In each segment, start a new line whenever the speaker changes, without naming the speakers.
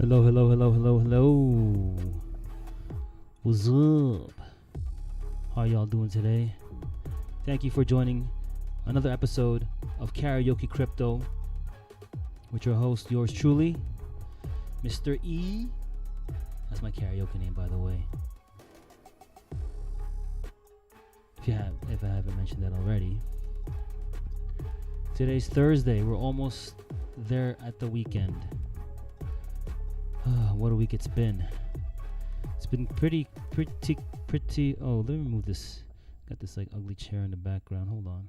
Hello, hello, hello, hello, hello. What's up? How y'all doing today? Thank you for joining another episode of Karaoke Crypto with your host, yours truly, Mr. E. That's my karaoke name, by the way. If I haven't mentioned that already. Today's Thursday. We're almost there at the weekend. What a week it's been. It's been pretty. Oh, let me move this. Got this like ugly chair in the background. Hold on.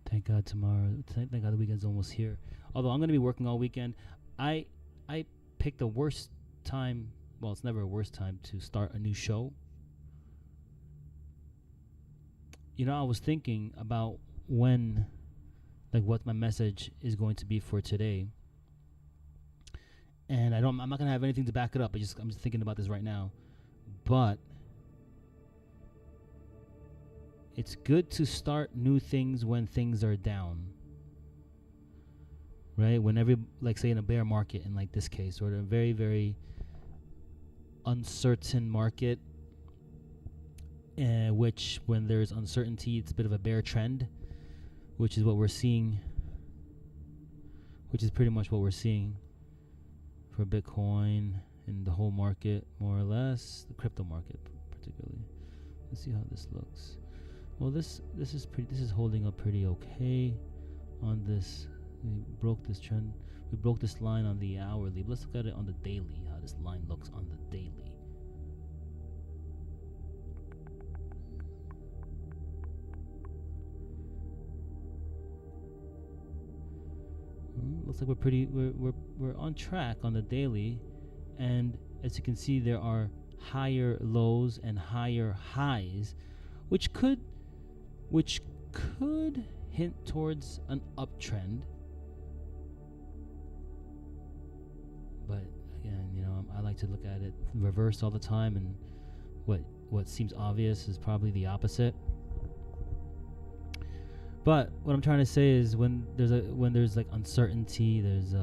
Thank God thank God the weekend's almost here. Although I'm gonna be working all weekend. I picked the worst time. Well, it's never a worst time to start a new show. You know, I was thinking about what my message is going to be for today, and I'm not gonna have anything to back it up. I'm just thinking about this right now, but it's good to start new things when things are down, right? Say in a bear market, in like this case, or in a very, very uncertain market, which when there's uncertainty, it's a bit of a bear trend, which is what we're seeing, which is pretty much what we're seeing for Bitcoin and the whole market, more or less, the crypto market particularly. Let's see how this looks. Well, this is holding up pretty okay on this. We broke this trend. We broke this line on the hourly. But let's look at it on the daily, how this line looks on the daily. Looks like we're on track on the daily, and as you can see, there are higher lows and higher highs, which could hint towards an uptrend. But again, I like to look at it reversed all the time, and what seems obvious is probably the opposite. But what I'm trying to say is when there's like uncertainty, there's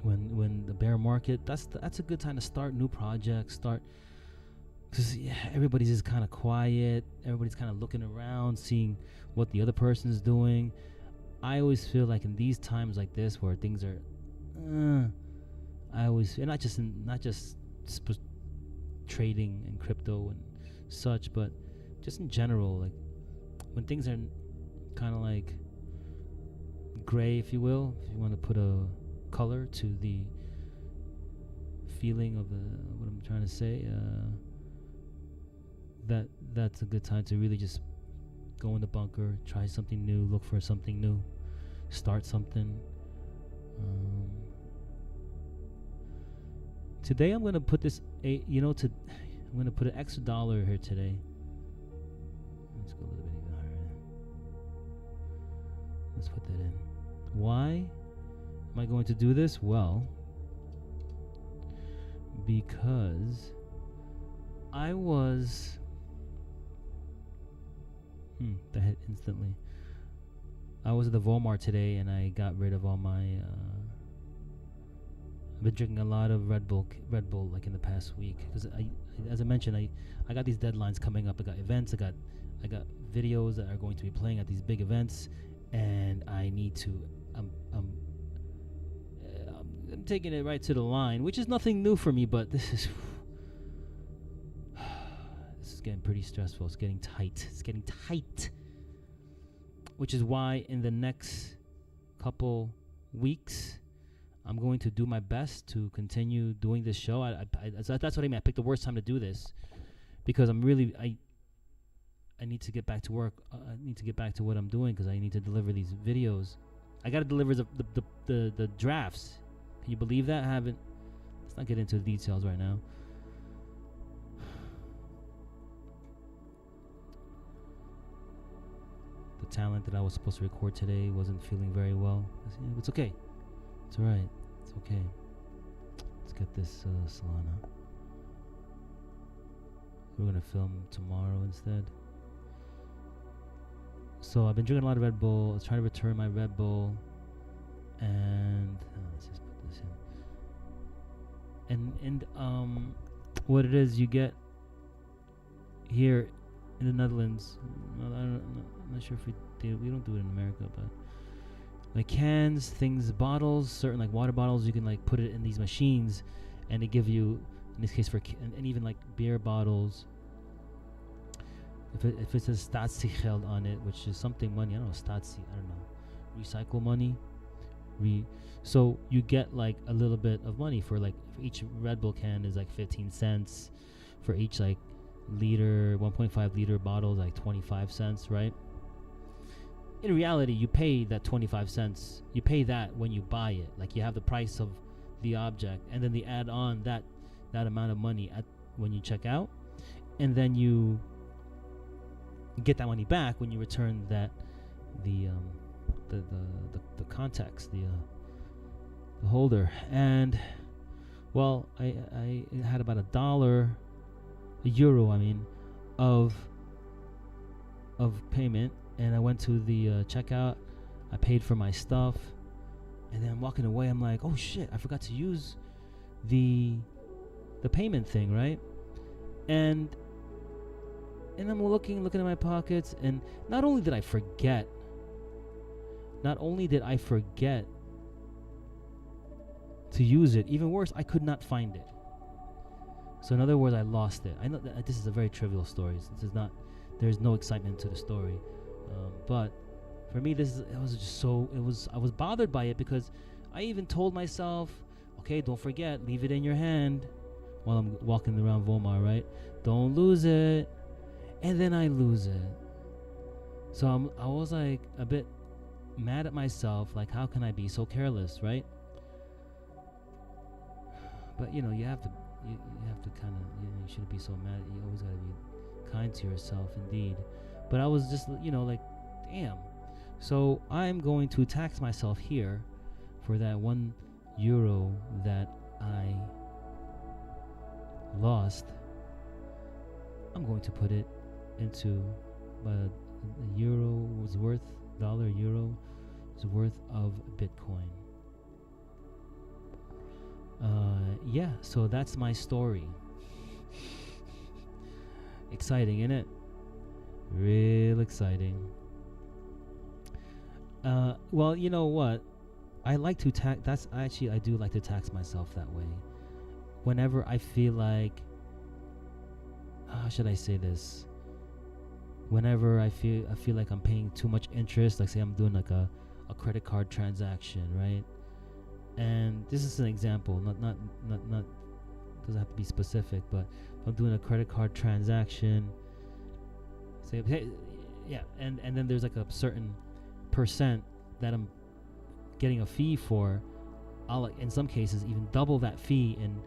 when the bear market, that's a good time to start new projects, because everybody's just kind of quiet. Everybody's kind of looking around, seeing what the other person's doing. I always feel like in these times like this, where things are, not just trading and crypto and such, but just in general, like when things are kind of like gray, if you will, if you want to put a color to the feeling of what I'm trying to say. That's a good time to really just go in the bunker, try something new, look for something new, start something. Today I'm gonna put I'm gonna put an extra $1 here today. Let's go a little bit even higher. Let's put that in. Why am I going to do this? Well, because I was that hit instantly. I was at the Walmart today, and I got rid of all my I've been drinking a lot of Red Bull like in the past week, because as I mentioned, I got these deadlines coming up. I got events, I got videos that are going to be playing at these big events, and I need to I'm taking it right to the line, which is nothing new for me, but this is getting pretty stressful. It's getting tight, which is why in the next couple weeks I'm going to do my best to continue doing this show. That's what I mean. I picked the worst time to do this, because I need to get back to work. I need to get back to what I'm doing, because I need to deliver these videos. I got to deliver the drafts. Can you believe that? Let's not get into the details right now. The talent that I was supposed to record today wasn't feeling very well. It's okay. It's all right. It's okay. Let's get this Solana. We're gonna film tomorrow instead. So I've been drinking a lot of Red Bull. I was trying to return my Red Bull, and let's just put this in. And what it is you get here in the Netherlands. I'm not sure if we don't do it in America, but like cans, things, bottles, certain like water bottles, you can like put it in these machines, and they give you, in this case and even like beer bottles. If it says statiegeld on it, which is something money, I don't know, statie, I don't know, recycle money, so you get like a little bit of money for each Red Bull can is like 15 cents, for each like liter, 1.5 liter bottle is like 25 cents, right? In reality, you pay that 25 cents, you pay that when you buy it, like you have the price of the object, and then they add on that amount of money when you check out, and then you get that money back when you return the context, the holder. And well, I had about €1 of payment, and I went to the checkout. I paid for my stuff, and then I'm walking away. I'm like, oh shit, I forgot to use the payment thing, right? And I'm looking at my pockets, and not only did I forget to use it, even worse, I could not find it. So in other words, I lost it. I know that this is a very trivial story. There's no excitement to the story. But for me, I was bothered by it, because I even told myself, okay, don't forget, leave it in your hand while I'm walking around Walmart, right? Don't lose it. And then I lose it. So I was like a bit mad at myself, like, how can I be so careless, right? But you have to kind of, you shouldn't be so mad. You always got to be kind to yourself, indeed. But I was just, like, damn. So I'm going to tax myself here for that €1 that I lost. I'm going to put it into about €1 worth of Bitcoin. Yeah, so that's my story. Exciting, isn't it? Real exciting. Well, you know what? I like to tax. I do like to tax myself that way. Whenever I feel like, how should I say this? Whenever I feel like I'm paying too much interest, like say I'm doing like a credit card transaction, right? And this is an example, not doesn't have to be specific, but if I'm doing a credit card transaction, say, hey, yeah, and then there's like a certain percent that I'm getting a fee for, I'll, like, in some cases, even double that fee, and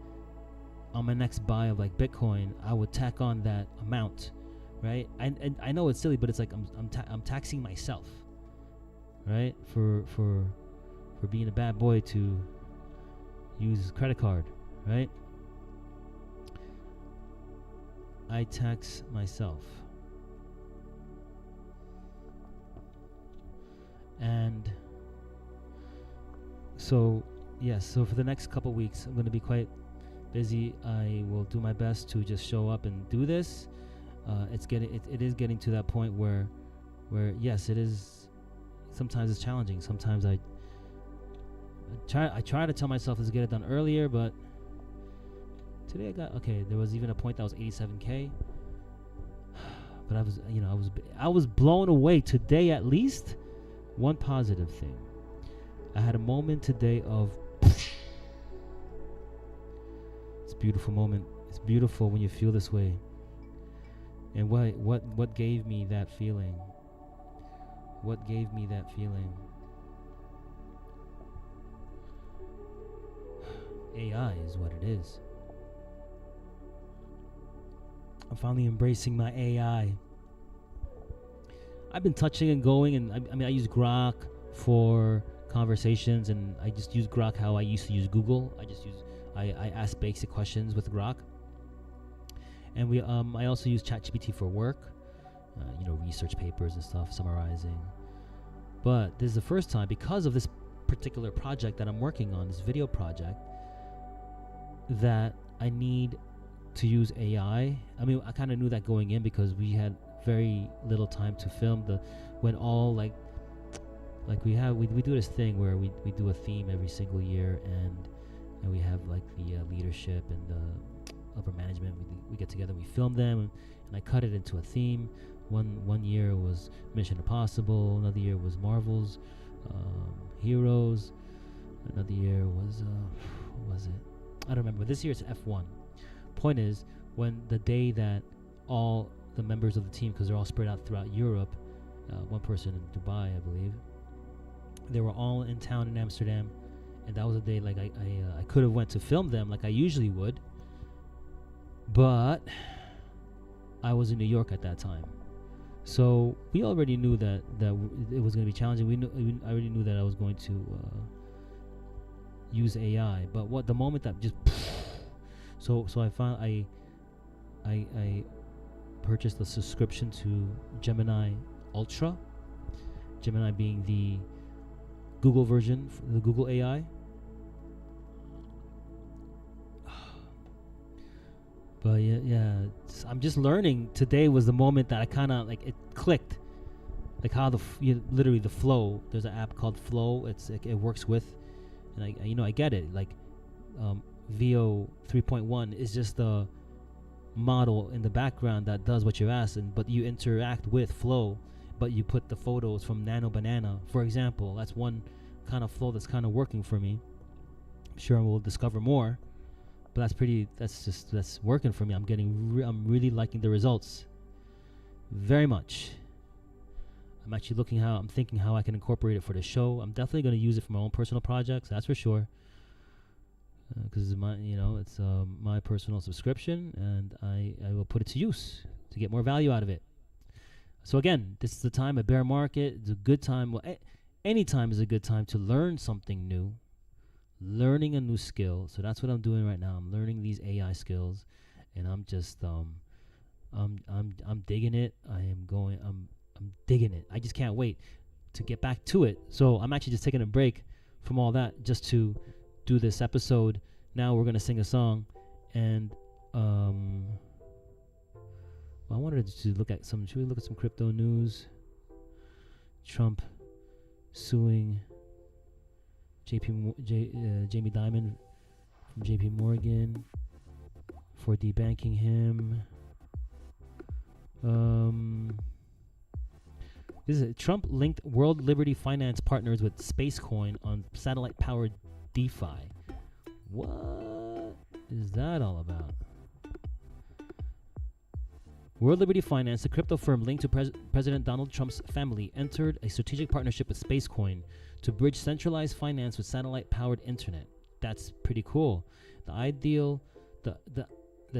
on my next buy of like Bitcoin, I would tack on that amount, right? And I know it's silly, but it's like I'm taxing myself, right? For being a bad boy to use credit card, right? I tax myself. And so, yes, so for the next couple weeks, I'm going to be quite busy. I will do my best to just show up and do this. It is getting to that point where yes, it is. Sometimes it's challenging. Sometimes I try to tell myself let's get it done earlier, but today there was even a point that was 87K. But I was blown away today. At least one positive thing. I had a moment today of it's a beautiful moment. It's beautiful when you feel this way. And what gave me that feeling? What gave me that feeling? AI is what it is. I'm finally embracing my AI. I've been touching and going, and I use Grok for conversations, and I just use Grok how I used to use Google. I just use I ask basic questions with Grok, and I also use ChatGPT for work, research papers and stuff, summarizing. But this is the first time, because of this particular project that I'm working on, this video project, that I need to use AI. I mean, I kind of knew that going in because we had very little time to film when all like we do this thing where we do a theme every single year, and we have like the leadership and the upper management. We get together, we film them, and I cut it into a theme. One year was Mission Impossible, another year was Marvel's Heroes, another year was what was it? I don't remember. This year it's F1. Point is, when the day that all the members of the team, because they're all spread out throughout Europe, one person in Dubai, I believe, they were all in town in Amsterdam, and that was a day like I could have went to film them like I usually would, but I was in New York at that time. So we already knew that it was going to be challenging. I already knew that I was going to use AI. But the moment that just so I found I purchased a subscription to Gemini Ultra. Gemini being the Google version, the Google AI. But yeah, I'm just learning. Today was the moment that I kind of like it clicked, like how literally the flow. There's an app called Flow. It works with, and I get it. Like VO 3.1 is just the model in the background that does what you asked, but you interact with Flow. But you put the photos from Nano Banana, for example. That's one kind of flow that's kind of working for me. I'm sure we'll discover more. But that's working for me. I'm really liking the results very much. I'm actually I'm thinking how I can incorporate it for the show. I'm definitely going to use it for my own personal projects, that's for sure. Because it's my personal subscription, and I will put it to use to get more value out of it. So again, this is the time, a bear market. It's a good time. Well, any time is a good time to learn something new. Learning a new skill. So that's what I'm doing right now. I'm learning these AI skills, and I'm just I'm digging it. I'm digging it. I just can't wait to get back to it. So I'm actually just taking a break from all that just to do this episode. Now we're gonna sing a song, and I wanted to look at some. Should we look at some crypto news? Trump suing Jamie Dimon from JP Morgan for debanking him. This is Trump linked World Liberty Finance partners with Spacecoin on satellite-powered DeFi. What is that all about? World Liberty Finance, a crypto firm linked to President Donald Trump's family, entered a strategic partnership with Spacecoin to bridge centralized finance with satellite-powered internet. That's pretty cool. The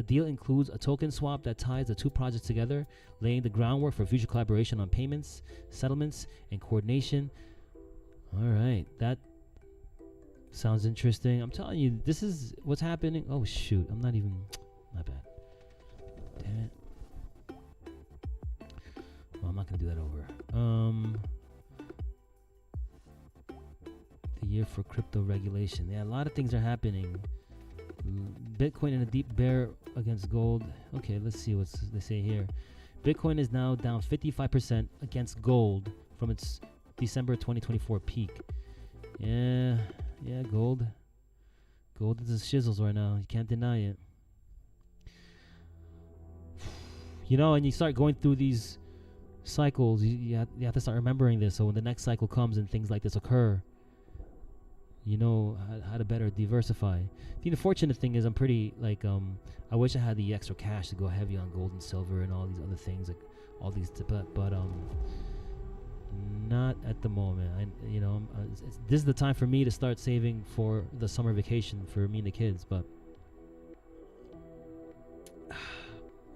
deal includes a token swap that ties the two projects together, laying the groundwork for future collaboration on payments, settlements, and coordination. All right, that sounds interesting. I'm telling you, this is what's happening. Oh shoot, my bad. Damn it. Well, I'm not gonna do that over. The year for crypto regulation. Yeah, a lot of things are happening. Bitcoin in a deep bear against gold. Okay, let's see what they say here. Bitcoin is now down 55% against gold from its December 2024 peak. Yeah, gold. Gold is the shizzles right now. You can't deny it. And you start going through these cycles, you have to start remembering this. So when the next cycle comes and things like this occur, you know how to better diversify. The unfortunate thing is I'm pretty I wish I had the extra cash to go heavy on gold and silver and all these other things, like all these, but not at the moment. This is the time for me to start saving for the summer vacation for me and the kids. But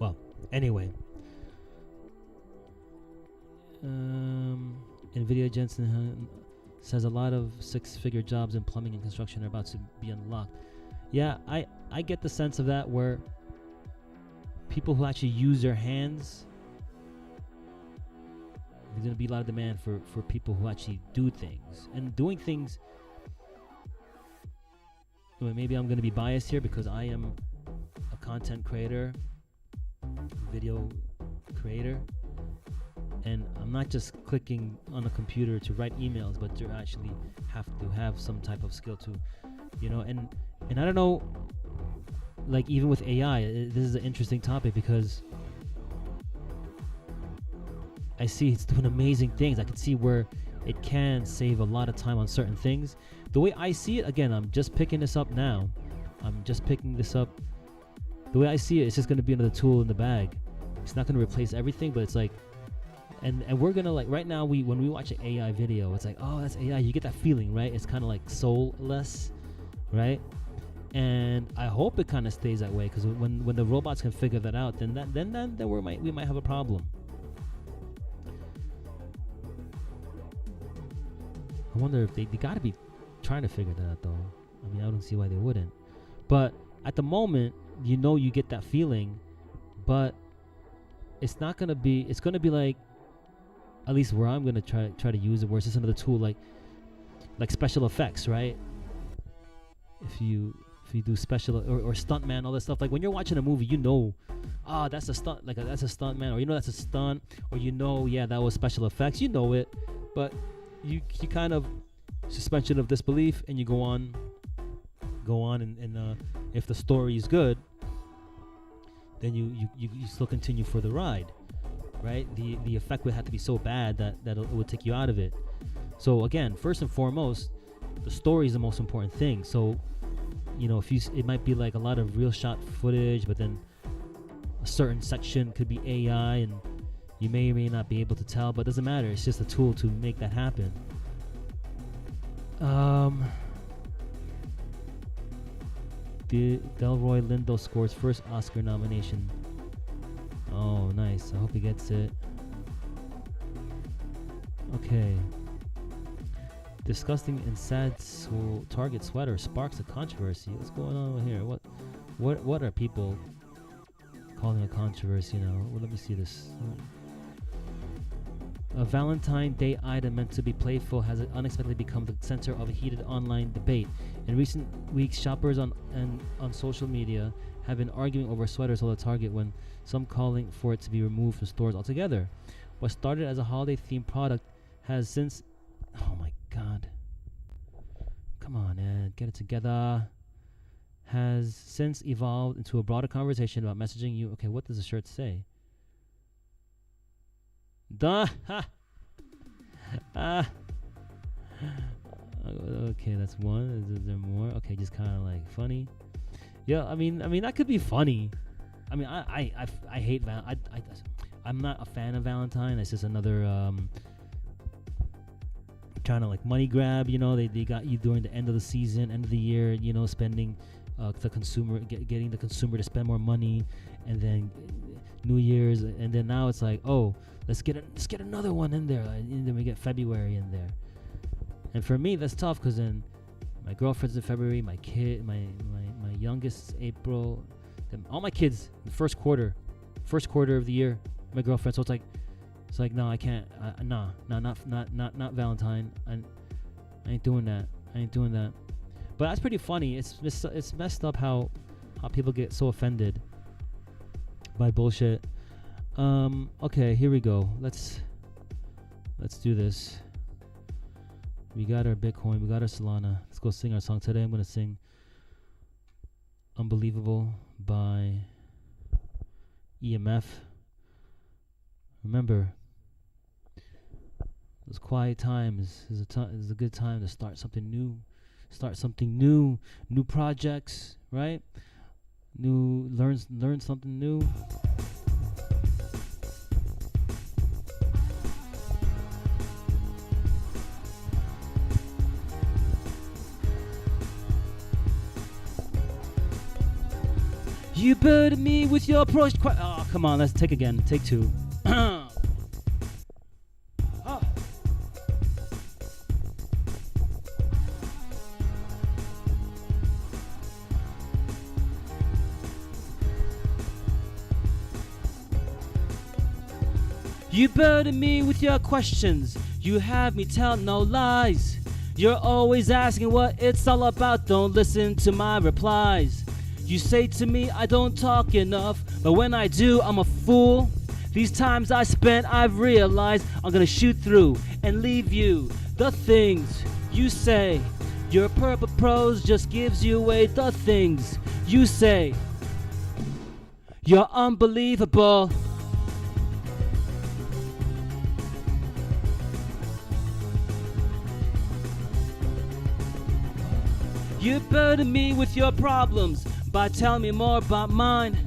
well, anyway. NVIDIA Jensen says a lot of six-figure jobs in plumbing and construction are about to be unlocked. Yeah, I get the sense of that where people who actually use their hands, there's going to be a lot of demand for people who actually do things. And doing things, well, maybe I'm going to be biased here because I am a content creator, video creator, and I'm not just clicking on a computer to write emails, but to actually have to have some type of skill to, and I don't know, like even with AI, this is an interesting topic because I see it's doing amazing things. I can see where it can save a lot of time on certain things. The way I see it, again, I'm just picking this up now. The way I see it, it's just going to be another tool in the bag. It's not going to replace everything, but it's like, and we're going to like, right now, when we watch an AI video, it's like, oh, that's AI. You get that feeling, right? It's kind of like soulless, right? And I hope it kind of stays that way, because when the robots can figure that out, then we might have a problem. I wonder if they got to be trying to figure that out, though. I mean, I don't see why they wouldn't. But at the moment, you get that feeling, but it's not gonna be. It's gonna be like, at least where I'm gonna try to use it, where it's just another tool, like special effects, right? If you do special or stuntman, all that stuff. Like when you're watching a movie, that's a stunt, that's a stuntman, or that's a stunt, or yeah, that was special effects. You know it, but you kind of suspension of disbelief, and you go on, and if the story is good, then you still continue for the ride, right? The effect would have to be so bad that it would take you out of it. So again, first and foremost, the story is the most important thing. So it might be like a lot of real shot footage, but then a certain section could be AI, and you may or may not be able to tell, but it doesn't matter. It's just a tool to make that happen. Delroy Lindo scores first Oscar nomination. Oh, nice. I hope he gets it. Okay. Disgusting and sad Target sweater sparks a controversy. What's going on here? What are people calling a controversy now? Well, let me see this. A Valentine Day item meant to be playful has unexpectedly become the center of a heated online debate. In recent weeks, shoppers on social media have been arguing over sweaters sold at Target, when some calling for it to be removed from stores altogether. What started as a holiday-themed product has since... Oh my God. Come on, Ed. Get it together. Has since evolved into a broader conversation about messaging you. Okay, what does the shirt say? Okay, that's one. Is there more? Okay, just kind of like funny. Yeah, I mean that could be funny. I mean, I hate I'm not a fan of Valentine. It's just another trying to like money grab. They got you during the end of the season, end of the year. Spending the consumer, getting the consumer to spend more money, and then New Year's, and then now it's like, oh, let's get another one in there, and then we get February in there. And for me, that's tough, because then my girlfriend's in February, my youngest is April, then all my kids in the first quarter of the year, my girlfriend. So it's like no, I can't. Not Valentine. I ain't doing that. But that's pretty funny. It's messed up how people get so offended by bullshit. Okay, here we go. Let's do this. We got our Bitcoin, we got our Solana. Let's go sing our song. Today I'm going to sing Unbelievable by EMF. Remember, those quiet times is a good time to start something new, new projects, right? Learn something new. You burden me with your approach. Oh, come on, let's take again. Take two. You burden me with your questions. You have me tell no lies. You're always asking what it's all about. Don't listen to my replies. You say to me I don't talk enough, but when I do, I'm a fool. These times I spent, I've realized I'm gonna shoot through and leave you. The things you say, your purple prose just gives you away. The things you say, you're unbelievable. You burden me with your problems by telling me more about mine.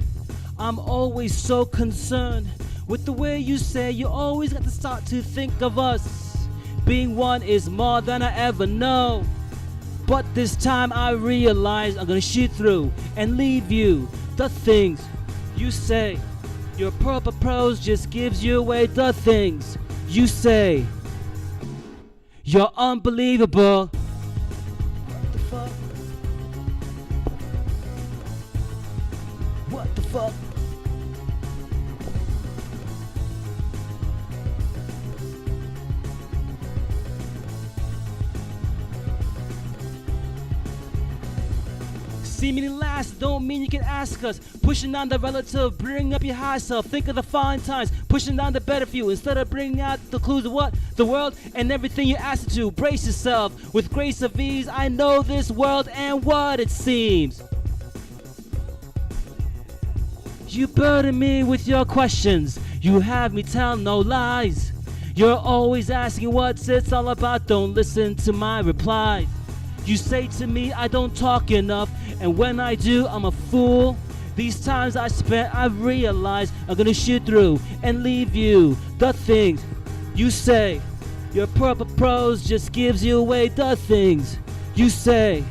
I'm always so concerned with the way you say. You always got to start to think of us. Being one is more than I ever know. But this time I realize I'm gonna shoot through and leave you. The things you say, your purple prose just gives you away. The things you say, you're unbelievable. What the fuck? What the fuck? Seemingly last don't mean you can ask us. Pushing down the relative, bring up your high self. Think of the fine times, pushing down the better few. Instead of bringing out the clues of what? The world and everything you asked it to. Brace yourself with grace of ease. I know this world and what it seems. You burden me with your questions. You have me tell no lies. You're always asking what's it's all about. Don't listen to my replies. You say to me I don't talk enough, and when I do, I'm a fool. These times I spent, I've realized I'm gonna shoot through and leave you. The things you say, your purple prose just gives you away. The things you say,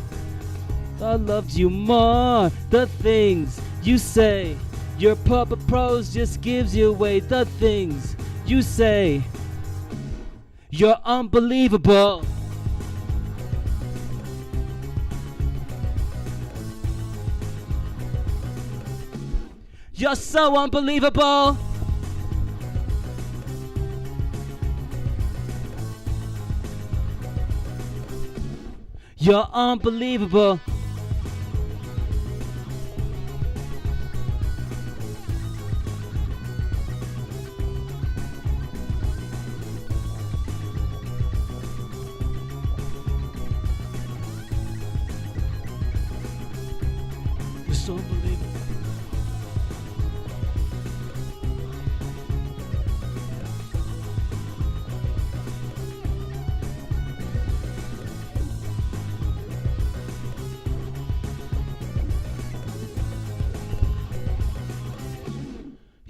I loved you more. The things you say, your purple prose just gives you away. The things you say, you're unbelievable. You're so unbelievable. You're unbelievable. You're so unbelievable.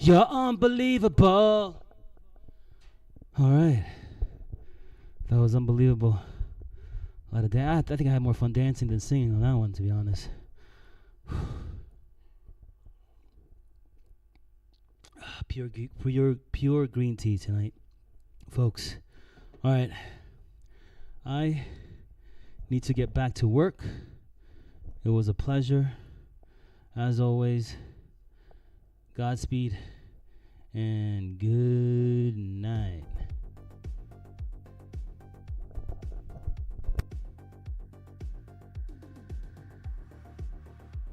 You're unbelievable. All right. That was unbelievable. A lot of I think I had more fun dancing than singing on that one, to be honest. Pure green tea tonight, folks. All right. I need to get back to work. It was a pleasure, as always. Godspeed and good night.